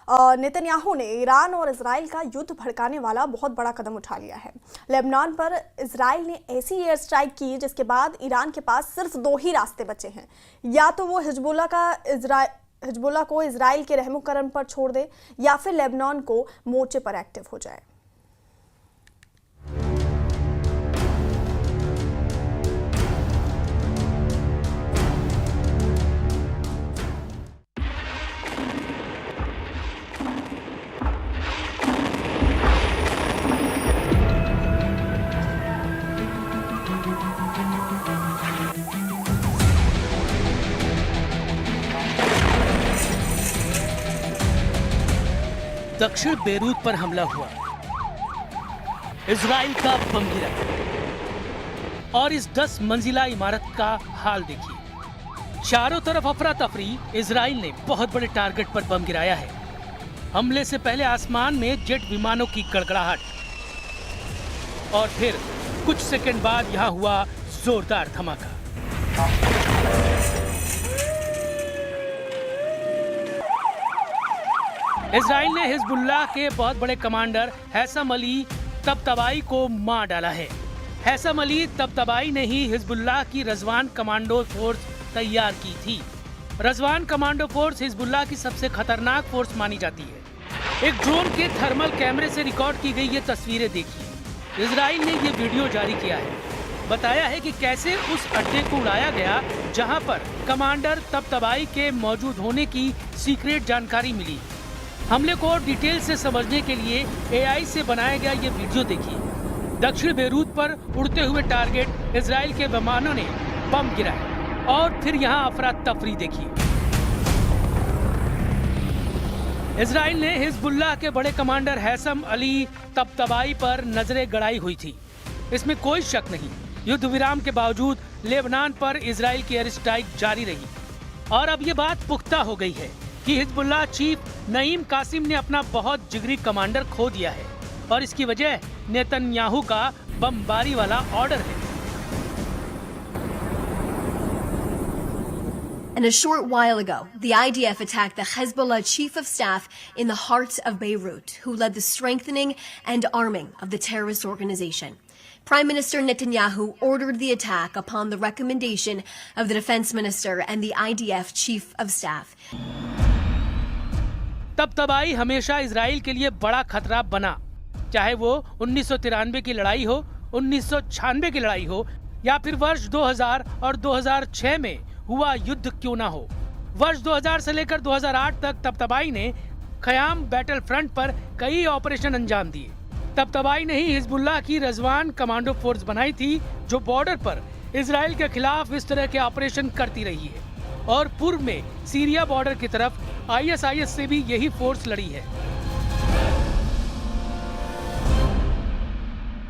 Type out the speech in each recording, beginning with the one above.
Netanyahu ने Iran और Israel का युद्ध भड़काने वाला बहुत बड़ा कदम उठा लिया है। लेबनान पर इजराइल ने ऐसी एयर स्ट्राइक की जिसके बाद ईरान के पास सिर्फ 2 ही रास्ते बचे हैं, या तो वो हिजबुल्लाह को इजराइल के रहमुकरम पर छोड़ दे या फिर लेबनान को मोर्चे पर एक्टिव हो जाए। दक्षिण बेरूत पर हमला हुआ, इजराइल का बम गिरा और इस 10 मंजिला इमारत का हाल देखिए। चारों तरफ अफरा तफरी। इजराइल ने बहुत बड़े टारगेट पर बम गिराया है। हमले से पहले आसमान में जेट विमानों की गड़गड़ाहट और फिर कुछ सेकंड बाद यहां हुआ जोरदार धमाका। इजराइल ने हिजबुल्लाह के बहुत बड़े कमांडर हैसम अली तबतबाई को मार डाला है। हैसम अली तबतबाई ने ही हिजबुल्लाह की रजवान कमांडो फोर्स तैयार की थी। रजवान कमांडो फोर्स हिजबुल्लाह की सबसे खतरनाक फोर्स मानी जाती है। एक ड्रोन के थर्मल कैमरे से रिकॉर्ड की गई ये तस्वीरें देखिए। इजराइल ने ये वीडियो जारी किया है। बताया है कि कैसे उस अड्डे को उड़ाया गया जहां पर कमांडर तबतबाई के मौजूद होने की सीक्रेट जानकारी मिली। हमले को और डिटेल से समझने के लिए AI से बनाया गया ये वीडियो देखिए। दक्षिण बेरूत पर उड़ते हुए टारगेट इजराइल के विमानों ने बम गिराए और फिर यहाँ अफरा तफरी देखिए। इजराइल ने हिजबुल्लाह के बड़े कमांडर हैसम अली तबतबाई पर नजरें गड़ाई हुई थी, इसमें कोई शक नहीं। युद्ध विराम के बावजूद लेबनान पर इजराइल की एयर स्ट्राइक जारी रही और अब ये बात पुख्ता हो गई है कि हिजबुल्लाह चीफ नईम कासिम ने अपना बहुत जिगरी कमांडर खो दिया है और इसकी वजह नेतन्याहू का बमबारी वाला ऑर्डर है। And a short while ago, the IDF attacked the Hezbollah chief of staff in the heart of Beirut, who led the strengthening and arming of the terrorist organization. Prime Minister Netanyahu ordered the attack upon the recommendation of the defense minister and the IDF chief of staff. तबतबाई हमेशा Israel के लिए बड़ा खतरा बना, चाहे वो 1993 की लड़ाई हो, 1996 की लड़ाई हो या फिर वर्ष 2000 और 2006 में हुआ युद्ध क्यों ना हो। वर्ष 2000 से लेकर 2008 तक तबतबाई ने ख़याम बैटल फ्रंट पर कई ऑपरेशन अंजाम दिए। तबतबाई ने ही हिजबुल्लाह की रजवान कमांडो फोर्स बनाई थी जो बॉर्डर पर इजराइल के खिलाफ इस तरह के ऑपरेशन करती रही है और पूर्व में सीरिया बॉर्डर की तरफ ISIS से भी यही फोर्स लड़ी है।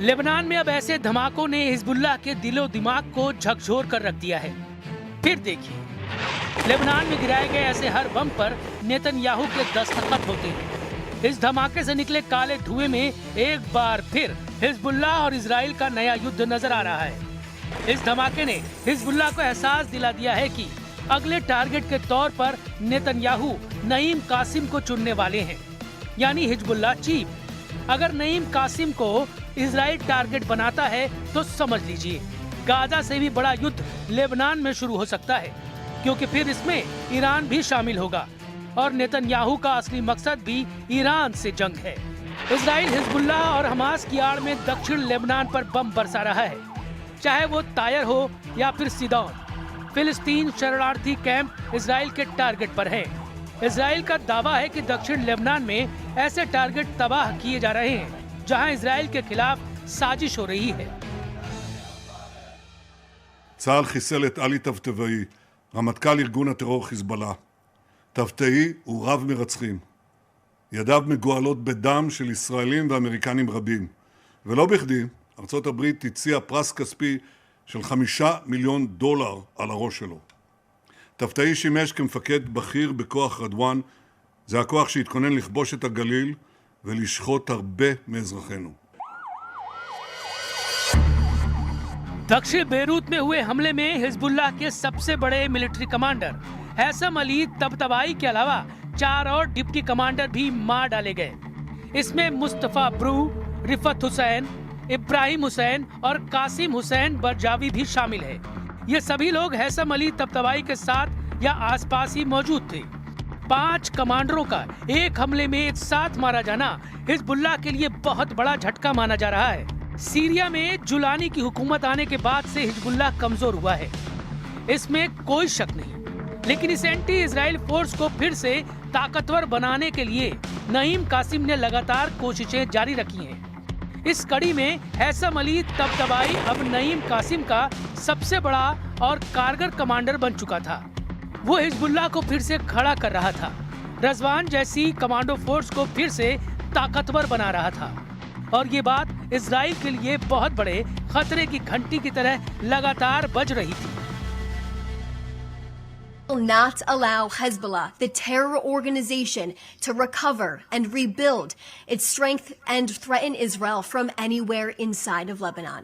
लेबनान में अब ऐसे धमाकों ने हिजबुल्लाह के दिलो दिमाग को झकझोर कर रख दिया है। फिर देखिए, लेबनान में गिराए गए ऐसे हर बम पर नेतन्याहू के दस्तखत होते हैं। इस धमाके से निकले काले धुएं में एक बार फिर हिजबुल्लाह और इजराइल का नया युद्ध नजर आ रहा है। इस धमाके ने हिजबुल्लाह को एहसास दिला दिया है कि अगले टारगेट के तौर पर नेतन्याहू नईम कासिम को चुनने वाले हैं, यानी हिजबुल्लाह चीफ। अगर नईम कासिम को इजराइल टारगेट बनाता है तो समझ लीजिए गाजा से भी बड़ा युद्ध लेबनान में शुरू हो सकता है, क्योंकि फिर इसमें ईरान भी शामिल होगा और नेतन्याहू का असली मकसद भी ईरान से जंग है। इजराइल हिजबुल्लाह और हमास की आड़ में दक्षिण लेबनान पर बम बरसा रहा है, चाहे वो तायर हो या फिर सिदौन। फिलिस्तीन शरणार्थी कैंप इजराइल के टारगेट पर हैं। इजराइल का दावा है कि दक्षिण लेबनान में ऐसे टारगेट तबाह किए जा रहे हैं जहां इजराइल के खिलाफ साजिश हो रही है। צה"ל חיסל את עלי טבטבאי, רמטכ"ל ארגון הטרור חיזבאללה. טבטאי הוא רב מרצחים. ידיו מגואלות בדם של ישראלים ואמריקנים רבים. ולא בכדי, ארצות הברית הציעה פרס כספי של $5 מיליון על הראש שלו. טבטאי שימש כמפקד בכיר בכוח רדואן זה הכוח שהתכונן לכבוש את הגליל ולשחוט הרבה מאזרחינו. दक्षिण बेरूत में हुए हमले में हिजबुल्लाह के सबसे बड़े मिलिट्री कमांडर हैसम अली तबतबाई के अलावा 4 और डिप्टी कमांडर भी मार डाले गए। इसमें मुस्तफा ब्रू, रिफत हुसैन, इब्राहिम हुसैन और कासिम हुसैन बरजावी भी शामिल है। ये सभी लोग हैसम अली तबतबाई के साथ या आसपास ही मौजूद थे। 5 कमांडरों का एक हमले में एक साथ मारा जाना हिजबुल्लाह के लिए बहुत बड़ा झटका माना जा रहा है। सीरिया में जुलानी की हुकूमत आने के बाद से हिजबुल्लाह कमजोर हुआ है, इसमें कोई शक नहीं। लेकिन इस एंटी इजराइल फोर्स को फिर से ताकतवर बनाने के लिए नईम कासिम ने लगातार कोशिशें जारी रखी हैं। इस कड़ी में हैसम अली तबतबाई अब नईम कासिम का सबसे बड़ा और कारगर कमांडर बन चुका था। वो हिजबुल्लाह को फिर से खड़ा कर रहा था, रजवान जैसी कमांडो फोर्स को फिर से ताकतवर बना रहा था। और ये बात इजराइल के लिए बहुत बड़े खतरे की घंटी की तरह लगातार बज रही थी। Will not allow Hezbollah, the terror organization, to recover and rebuild its strength and threaten Israel from anywhere inside of Lebanon.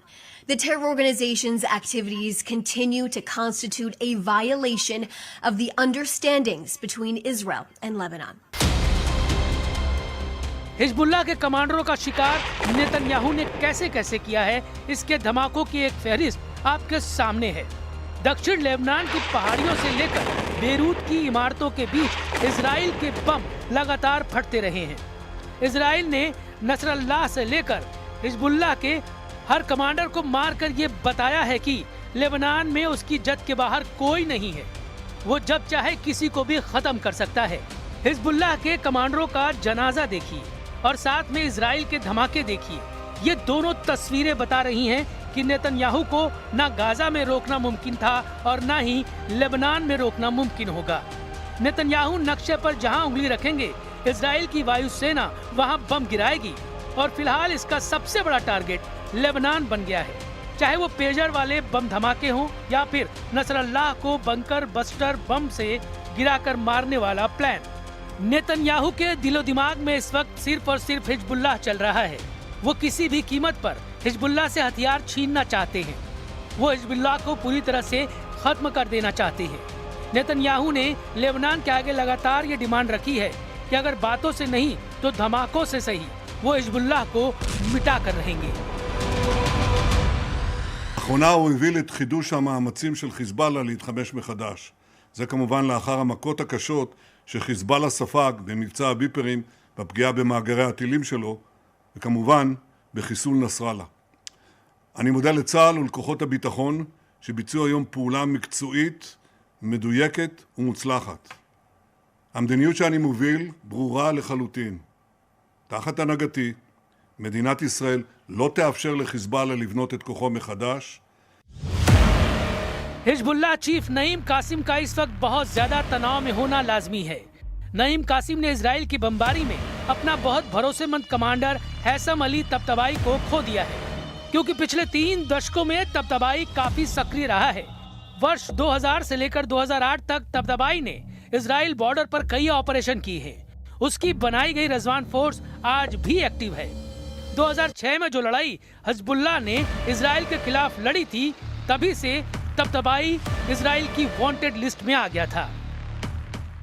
The terror organization's activities continue to constitute a violation of the understandings between Israel and Lebanon. Hezbollah के कमांडरों का शिकार Netanyahu ने कैसे कैसे किया है, इसके धमाकों की एक फहरिस्त आपके सामने है। दक्षिण लेबनान की पहाड़ियों से लेकर बेरूत की इमारतों के बीच इजराइल के बम लगातार फटते रहे हैं। इजराइल ने नसरल्लाह से लेकर हिजबुल्लाह के हर कमांडर को मारकर ये बताया है कि लेबनान में उसकी जद के बाहर कोई नहीं है, वो जब चाहे किसी को भी खत्म कर सकता है। हिजबुल्लाह के कमांडरों का जनाजा देखिए और साथ में इजराइल के धमाके देखिए। ये दोनों तस्वीरें बता रही हैं कि नेतन्याहू को ना गाजा में रोकना मुमकिन था और ना ही लेबनान में रोकना मुमकिन होगा। नेतन्याहू नक्शे पर जहां उंगली रखेंगे, इजराइल की वायुसेना वहां बम गिराएगी और फिलहाल इसका सबसे बड़ा टारगेट लेबनान बन गया है। चाहे वो पेजर वाले बम धमाके हों या फिर नसरल्लाह को बंकर बस्टर बम से गिराकर मारने वाला प्लान। नेतन्याहू के दिलो दिमाग में इस वक्त सिर्फ और सिर्फ हिजबुल्लाह चल रहा है। वो किसी भी कीमत पर हिजबुल्लाह से हथियार छीनना चाहते हैं। वो हिजबुल्लाह को पूरी तरह से खत्म कर देना चाहते हैं। नेतन्याहू ने लेबनान के आगे लगातार ये डिमांड रखी है कि अगर बातों से नहीं तो धमाकों से सही वो हिजबुल्लाह को मिटा कर रहेंगे। לאחרונה הוא הביא לחידוש המאמצים של חיזבאללה להתחמש מחדש. זה כמובן לאחר המכות הקשות שחיזבאללה ספג במבצע הביפרים, בפגיעה במאגרי הטילים שלו, וכמובן בחיסול נסראללה. אני מודה לצה"ל ולכוחות הביטחון שביצעו היום פעולה מקצועית, מדויקת ומוצלחת. המדיניות שאני מוביל ברורה לחלוטין. תחת הנהגתי, מדינת ישראל לא תאפשר לחיזבאללה לבנות את כוחו מחדש. हिजबुल्लाह चीफ नईम कासिम का इस वक्त बहुत ज्यादा तनाव में होना लाजमी है। नईम कासिम ने इजराइल की बमबारी में अपना बहुत भरोसेमंद कमांडर हैसम अली तबतबाई को खो दिया है, क्योंकि पिछले 3 दशकों में तबतबाई काफी सक्रिय रहा है। वर्ष 2000 से लेकर 2008 तक तबतबाई ने इजराइल बॉर्डर पर कई ऑपरेशन किए हैं। उसकी बनाई गई रजवान फोर्स आज भी एक्टिव है। 2006 में जो लड़ाई हिजबुल्लाह ने इजराइल के खिलाफ लड़ी थी, तभी से तबतबाई इजराइल की वांटेड लिस्ट में आ गया था।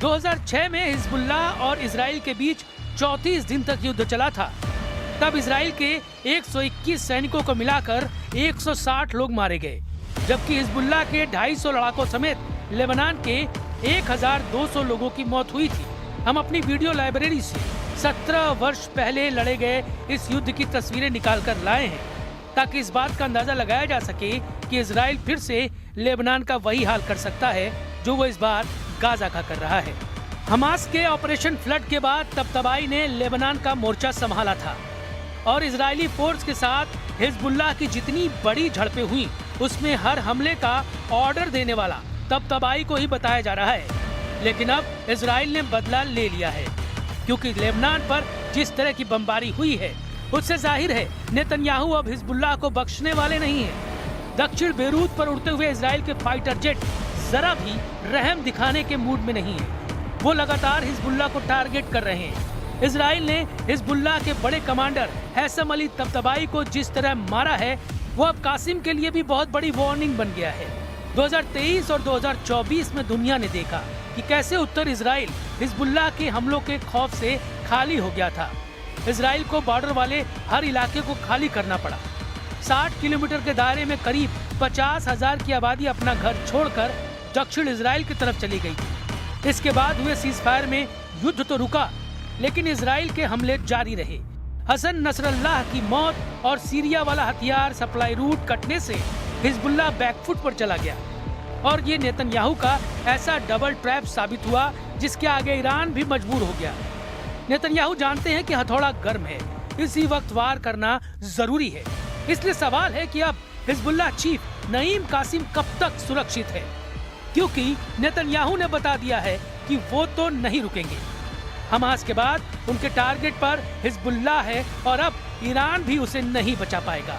2006 में हिजबुल्लाह और इजराइल के बीच 34 दिन तक युद्ध चला था। तब इजराइल के 121 सैनिकों को मिलाकर 160 लोग मारे गए, जबकि हिजबुल्लाह के 250 लड़ाकों समेत लेबनान के 1200 लोगों की मौत हुई थी। हम अपनी वीडियो लाइब्रेरी से 17 वर्ष पहले लड़े गए इस युद्ध की तस्वीरें निकाल कर लाए हैं, ताकि इस बात का अंदाजा लगाया जा सके कि इजराइल फिर से लेबनान का वही हाल कर सकता है जो वो इस बार गाजा का कर रहा है। हमास के ऑपरेशन फ्लड के बाद तबतबाई ने लेबनान का मोर्चा संभाला था और इजरायली फोर्स के साथ हिजबुल्लाह की जितनी बड़ी झड़पें हुई, उसमें हर हमले का ऑर्डर देने वाला तबतबाई को ही बताया जा रहा है। लेकिन अब इजराइल ने बदला ले लिया है, क्योंकि लेबनान पर जिस तरह की बमबारी हुई है उससे जाहिर है नेतन्याहू अब हिजबुल्लाह को बख्शने वाले नहीं हैं। दक्षिण बेरूत पर उड़ते हुए इजराइल के फाइटर जेट जरा भी रहम दिखाने के मूड में नहीं है। वो लगातार हिजबुल्लाह को टारगेट कर रहे हैं। इजराइल ने हिजबुल्लाह के बड़े कमांडर हैसम अली तब्तबाई को जिस तरह मारा है, वो अब कासिम के लिए भी बहुत बड़ी वार्निंग बन गया है। 2023 और 2024 में दुनिया ने देखा कि कैसे उत्तर इजराइल हिजबुल्लाह के हमलों के खौफ से खाली हो गया था। इजराइल को बॉर्डर वाले हर इलाके को खाली करना पड़ा। 60 किलोमीटर के दायरे में करीब 50,000 की आबादी अपना घर छोड़कर दक्षिण इजराइल की तरफ चली गई थी। इसके बाद हुए सीजफायर में युद्ध तो रुका, लेकिन इजराइल के हमले जारी रहे। हसन नसरल्लाह की मौत और सीरिया वाला हथियार सप्लाई रूट कटने से हिजबुल्लाह बैकफुट पर चला गया और ये नेतन्याहू का ऐसा डबल ट्रैप साबित हुआ जिसके आगे ईरान भी मजबूर हो गया। नेतन्याहू जानते हैं कि हथौड़ा गर्म है, इसी वक्त वार करना जरूरी है। इसलिए सवाल है कि अब हिजबुल्लाह चीफ नईम कासिम कब तक सुरक्षित है, क्योंकि नेतन्याहू ने बता दिया है कि वो तो नहीं रुकेंगे। हमास के बाद उनके टारगेट पर हिजबुल्लाह है और अब ईरान भी उसे नहीं बचा पाएगा।